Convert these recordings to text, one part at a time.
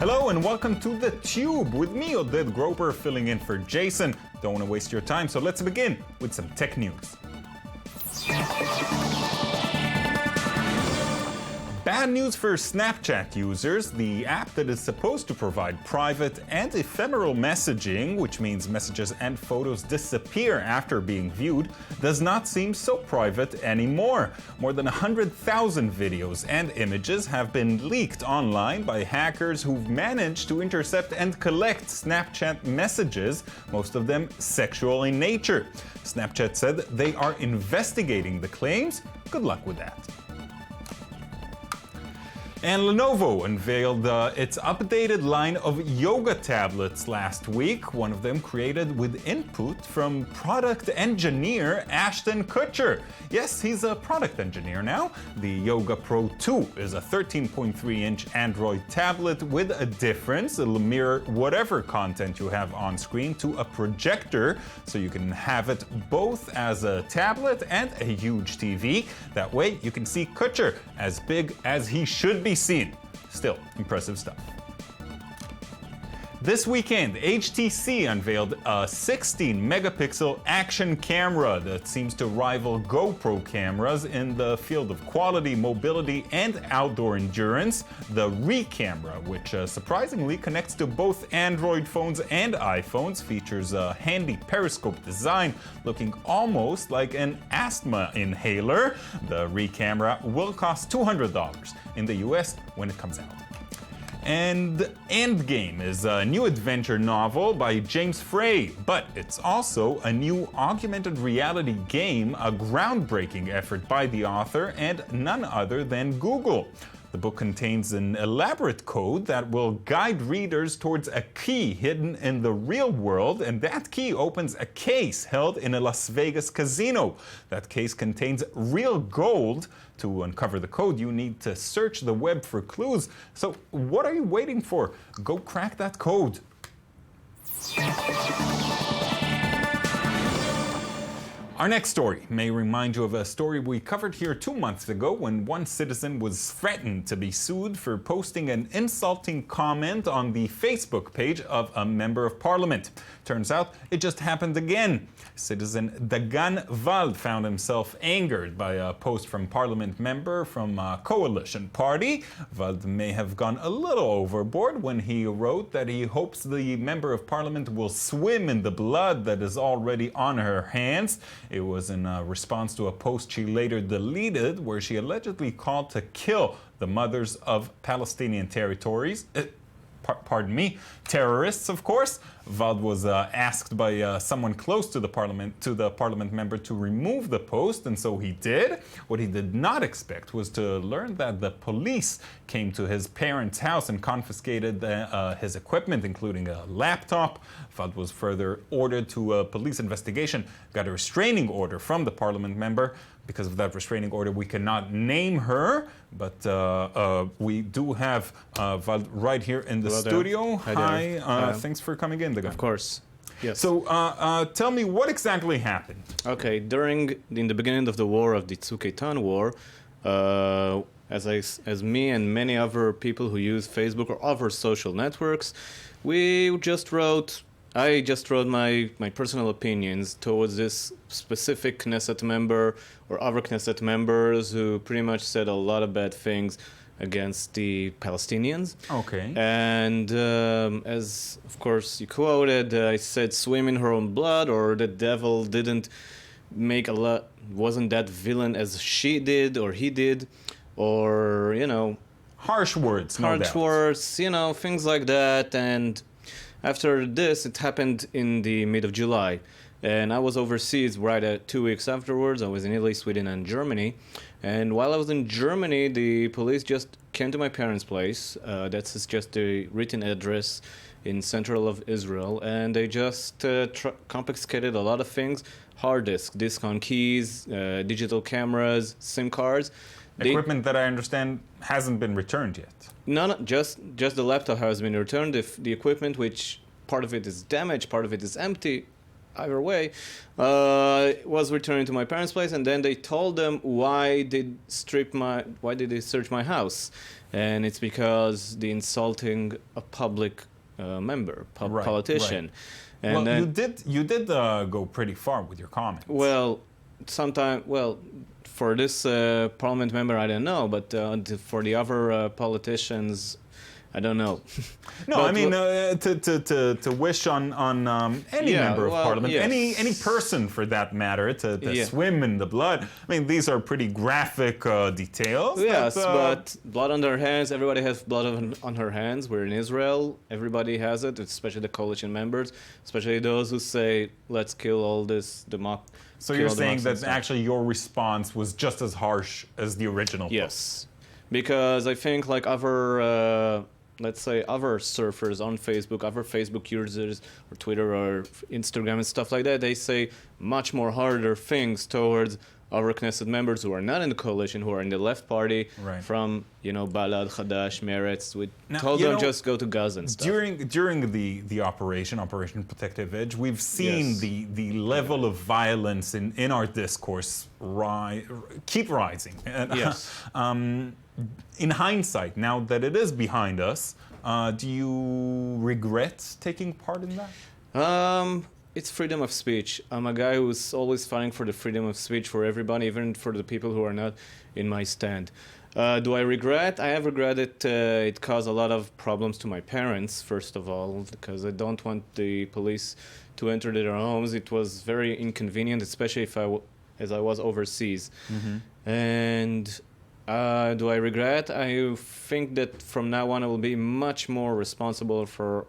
Hello and welcome to The Tube with me, Oded Groper, filling in for Jason. Don't want to waste your time, so let's begin with some tech news. Bad news for Snapchat users. The app that is supposed to provide private and ephemeral messaging, which means messages and photos disappear after being viewed, does not seem so private anymore. More than 100,000 videos and images have been leaked online by hackers who've managed to intercept and collect Snapchat messages, most of them sexual in nature. Snapchat said they are investigating the claims. Good luck with that. And Lenovo unveiled its updated line of yoga tablets last week, one of them created with input from product engineer Ashton Kutcher. Yes, he's a product engineer now. The Yoga Pro 2 is a 13.3-inch Android tablet with a difference. It'll mirror whatever content you have on screen to a projector, so you can have it both as a tablet and a huge TV. That way you can see Kutcher as big as he should be seen. Still, impressive stuff. This weekend, HTC unveiled a 16-megapixel action camera that seems to rival GoPro cameras in the field of quality, mobility, and outdoor endurance. The ReCamera, which surprisingly connects to both Android phones and iPhones, features a handy periscope design looking almost like an asthma inhaler. The ReCamera will cost $200 in the US when it comes out. And Endgame is a new adventure novel by James Frey, but it's also a new augmented reality game, a groundbreaking effort by the author and none other than Google. The book contains an elaborate code that will guide readers towards a key hidden in the real world, and that key opens a case held in a Las Vegas casino. That case contains real gold. To uncover the code, you need to search the web for clues. So what are you waiting for? Go crack that code. Our next story may remind you of a story we covered here 2 months ago when one citizen was threatened to be sued for posting an insulting comment on the Facebook page of a member of parliament. Turns out it just happened again. Citizen Dagan Vald found himself angered by a post from parliament member from a coalition party. Vald may have gone a little overboard when he wrote that he hopes the member of parliament will swim in the blood that is already on her hands. It was in response to a post she later deleted where she allegedly called to kill the mothers of Palestinian territories. Terrorists, of course. Vald was asked by someone close to the parliament member to remove the post, and so he did. What he did not expect was to learn that the police came to his parents' house and confiscated his equipment, including a laptop. Vald was further ordered to a police investigation, got a restraining order from the parliament member. Because of that restraining order, we cannot name her, but we do have Vald right here in the studio. Hi, thanks for coming in. Of course. Yes. So tell me what exactly happened. Okay, in the beginning of the war, of the Tzuk Eitan war, as me and many other people who use Facebook or other social networks, I just wrote my personal opinions towards this specific Knesset member or other Knesset members who pretty much said a lot of bad things against the Palestinians. Okay. And as, of course, you quoted, I said swim in her own blood, or the devil wasn't that villain as she did or he did, or, harsh words, harsh words, things like that. And after this, it happened in the mid of July. And I was overseas right at 2 weeks afterwards. I was in Italy, Sweden, and Germany. And while I was in Germany, the police just came to my parents' place. That's just the written address in central of Israel. And they just confiscated a lot of things. Hard disk on keys, digital cameras, SIM cards. Equipment that I understand hasn't been returned yet. No, just the laptop has been returned. The equipment, which part of it is damaged, part of it is empty, either way, was returning to my parents' place, and then they told them why did they search my house, and it's because the insulting a public member, Right, politician, right. and Well, then you did go pretty far with your comments. well, for this parliament member, I don't know, but for the other politicians, I don't know. No, But I mean to wish on any Yeah, member of well, parliament, yes. any person for that matter, to Yeah. swim in the blood. I mean, these are pretty graphic details. Yes, that, but blood on their hands. Everybody has blood on her hands. We're in Israel. Everybody has it, especially the coalition members, especially those who say, "Let's kill all this so you're saying that actually your response was just as harsh as the original. Yes, because I think like other, let's say other surfers on Facebook, other Facebook users or Twitter or Instagram and stuff like that, they say much more harder things towards our Knesset members who are not in the coalition, who are in the left party, Right. from Balad, Hadash, Meretz. We Now, told you them know, just go to Gaza and stuff. During the Operation Protective Edge, we've seen Yes. the level of violence in our discourse keep rising. And, Yes. in hindsight, now that it is behind us, do you regret taking part in that? It's freedom of speech. I'm a guy who's always fighting for the freedom of speech for everybody, even for the people who are not in my stand. Do I regret? I have regretted. It caused a lot of problems to my parents, first of all, because I don't want the police to enter their homes. It was very inconvenient, especially as I was overseas. And do I regret? I think that from now on I will be much more responsible for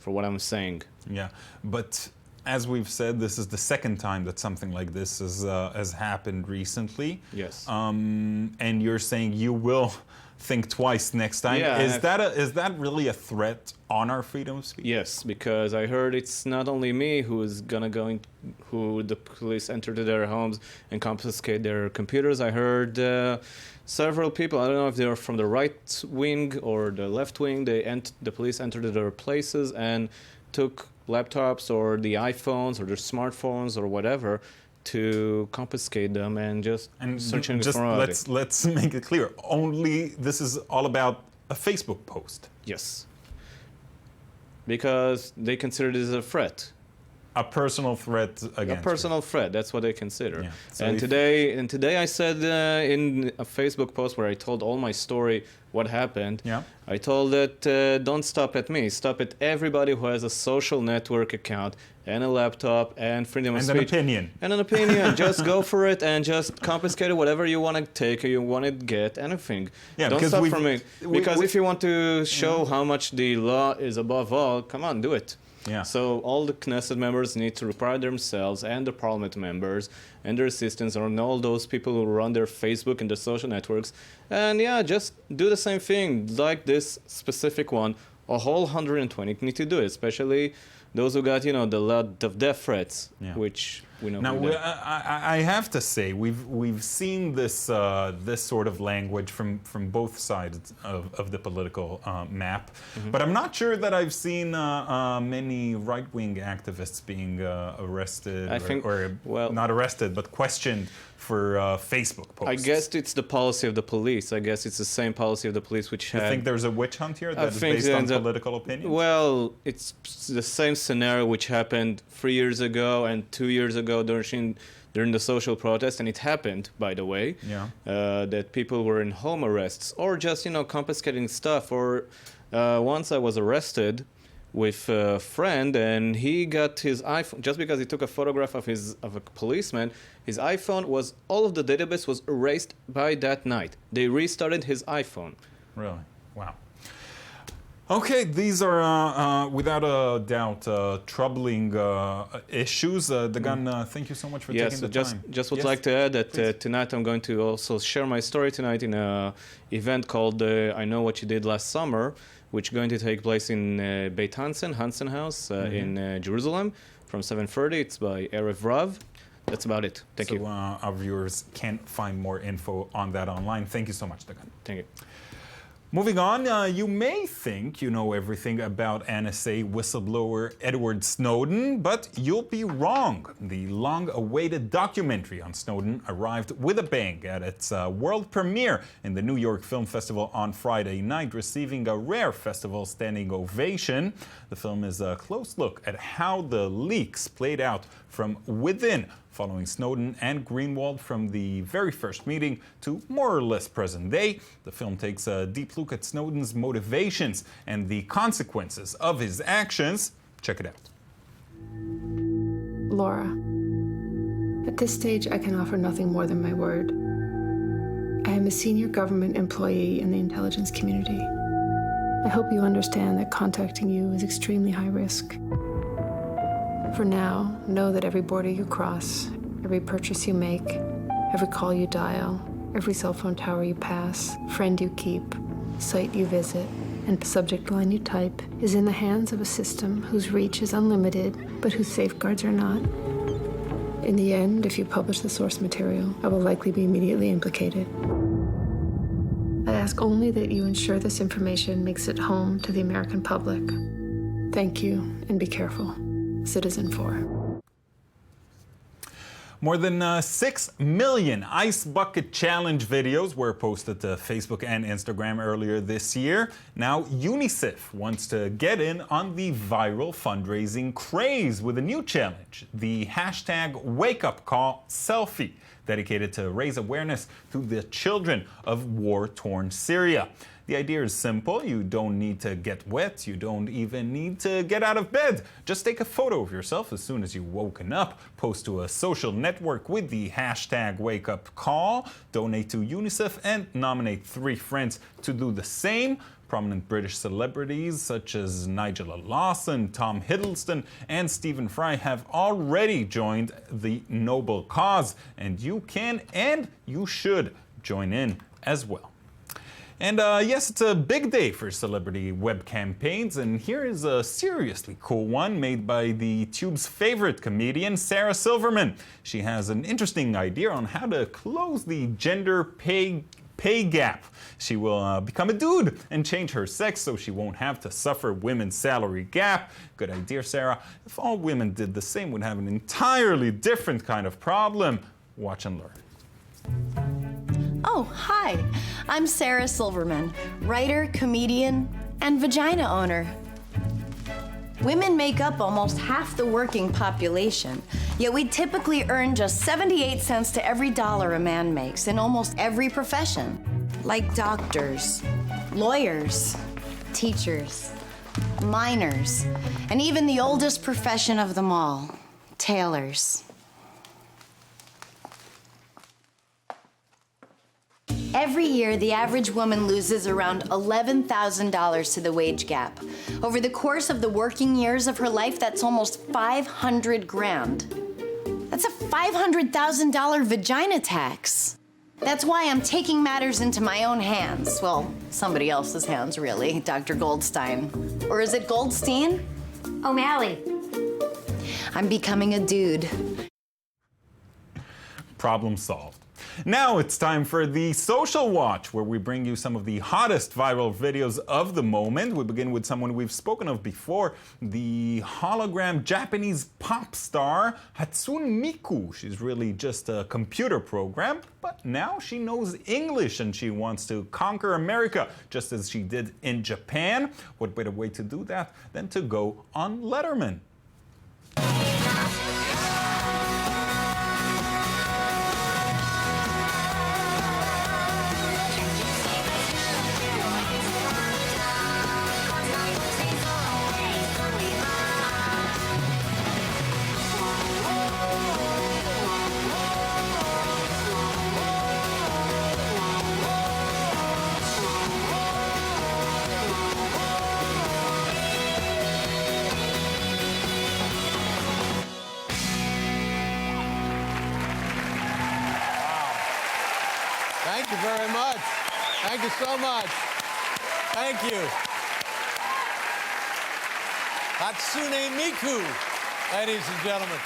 what I'm saying. Yeah, but as we've said, this is the second time that something like this has happened recently. Yes. And you're saying you will think twice next time. Yeah, Is that really a threat on our freedom of speech? Yes, because I heard it's not only me who the police enter to their homes and confiscate their computers. I heard several people. I don't know if they're from the right wing or the left wing. The police entered their places and took laptops or the iPhones or their smartphones or whatever to confiscate them and just searching just for let's make it clear. Only this is all about a Facebook post. Yes, because they consider this a threat. A personal threat against A personal threat. That's what they consider. Yeah. So And if- today I said in a Facebook post where I told all my story, what happened. Yeah. I told that don't stop at me. Stop at everybody who has a social network account and a laptop and freedom of And speech. an opinion. And an opinion. Just go for it and just confiscate whatever you want to take or you want to get, anything. Yeah, Don't because stop we've- from it. Because if you want to show how much the law is above all, come on, do it. Yeah. So all the Knesset members need to prepare themselves and the parliament members and their assistants and all those people who run their Facebook and their social networks. And yeah, just do the same thing like this specific one. A whole 120 need to do it, especially those who got, the lot of death threats, Yeah. which we know. Now, who did. I have to say, we've seen this sort of language from both sides of the political map, but I'm not sure that I've seen many right-wing activists being arrested, I think, well, not arrested, but questioned for Facebook posts. I guess it's the policy of the police. I guess it's the same policy of the police which You had... think there's a witch hunt here that is think based on that- political opinion? Well, it's the same scenario which happened 3 years ago and 2 years ago during the social protest, and it happened, by the way, that people were in home arrests or just, confiscating stuff. Or once I was arrested with a friend, and he got his iPhone just because he took a photograph of a policeman. His iPhone all of the database was erased by that night. They restarted his iPhone. Really? Wow. Okay, these are without a doubt troubling issues. Dagan, thank you so much for taking the time. Just would like to add that tonight I'm going to also share my story tonight in an event called I Know What You Did Last Summer, which is going to take place in Beit Hansen House in Jerusalem from 7:30. It's by Erev Rav. That's about it. Thank you. Our viewers can find more info on that online. Thank you so much, Dagan. Thank you. Moving on, you may think you know everything about NSA whistleblower Edward Snowden, but you'll be wrong. The long-awaited documentary on Snowden arrived with a bang at its world premiere in the New York Film Festival on Friday night, receiving a rare festival standing ovation. The film is a close look at how the leaks played out from within, following Snowden and Greenwald from the very first meeting to more or less present day. The film takes a deep look at Snowden's motivations and the consequences of his actions. Check it out. Laura, at this stage, I can offer nothing more than my word. I am a senior government employee in the intelligence community. I hope you understand that contacting you is extremely high risk. For now, know that every border you cross, every purchase you make, every call you dial, every cell phone tower you pass, friend you keep, site you visit, and subject line you type is in the hands of a system whose reach is unlimited, but whose safeguards are not. In the end, if you publish the source material, I will likely be immediately implicated. I ask only that you ensure this information makes it home to the American public. Thank you, and be careful. Citizen 4. More than 6 million Ice Bucket Challenge videos were posted to Facebook and Instagram earlier this year. Now, UNICEF wants to get in on the viral fundraising craze with a new challenge, the hashtag WakeUpCall Selfie, dedicated to raise awareness to the children of war-torn Syria. The idea is simple. You don't need to get wet. You don't even need to get out of bed. Just take a photo of yourself as soon as you've woken up, post to a social network with the hashtag WakeUpCall, donate to UNICEF, and nominate 3 friends to do the same. Prominent British celebrities such as Nigella Lawson, Tom Hiddleston, and Stephen Fry have already joined the noble cause, and you can and you should join in as well. And yes, it's a big day for celebrity web campaigns, and here is a seriously cool one made by the Tube's favorite comedian, Sarah Silverman. She has an interesting idea on how to close the gender pay gap. She will become a dude and change her sex so she won't have to suffer women's salary gap. Good idea, Sarah. If all women did the same, we'd have an entirely different kind of problem. Watch and learn. Oh, hi. I'm Sarah Silverman, writer, comedian, and vagina owner. Women make up almost half the working population, yet we typically earn just 78 cents to every dollar a man makes in almost every profession, like doctors, lawyers, teachers, miners, and even the oldest profession of them all, tailors. Every year, the average woman loses around $11,000 to the wage gap. Over the course of the working years of her life, that's almost 500 grand. That's a $500,000 vagina tax. That's why I'm taking matters into my own hands. Well, somebody else's hands, really, Dr. Goldstein. Or is it Goldstein? O'Malley. I'm becoming a dude. Problem solved. Now it's time for the Social Watch, where we bring you some of the hottest viral videos of the moment. We begin with someone we've spoken of before, the hologram Japanese pop star Hatsune Miku. She's really just a computer program, but now she knows English and she wants to conquer America, just as she did in Japan. What better way to do that than to go on Letterman? Thank you very much. Thank you so much. Thank you. Hatsune Miku, ladies and gentlemen.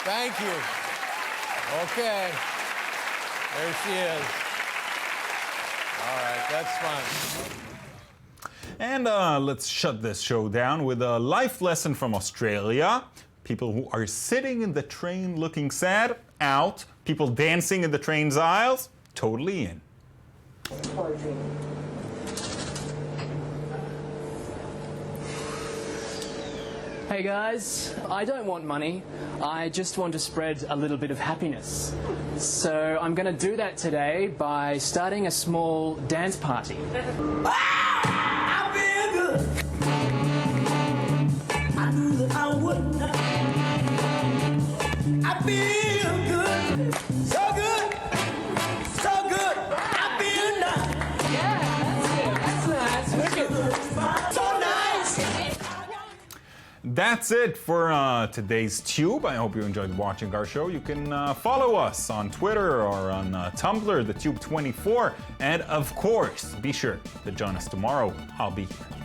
Thank you. Okay. There she is. All right, that's fun. And let's shut this show down with a life lesson from Australia. People who are sitting in the train looking sad, out. People dancing in the train's aisles, totally in. Hey guys, I don't want money. I just want to spread a little bit of happiness. So I'm going to do that today by starting a small dance party. I feel good. I knew that I would. I feel good. So good. So good. I feel nice. Yeah, that's wicked. So nice. That's it for today's Tube. I hope you enjoyed watching our show. You can follow us on Twitter or on Tumblr, the Tube24. And of course, be sure to join us tomorrow. I'll be here.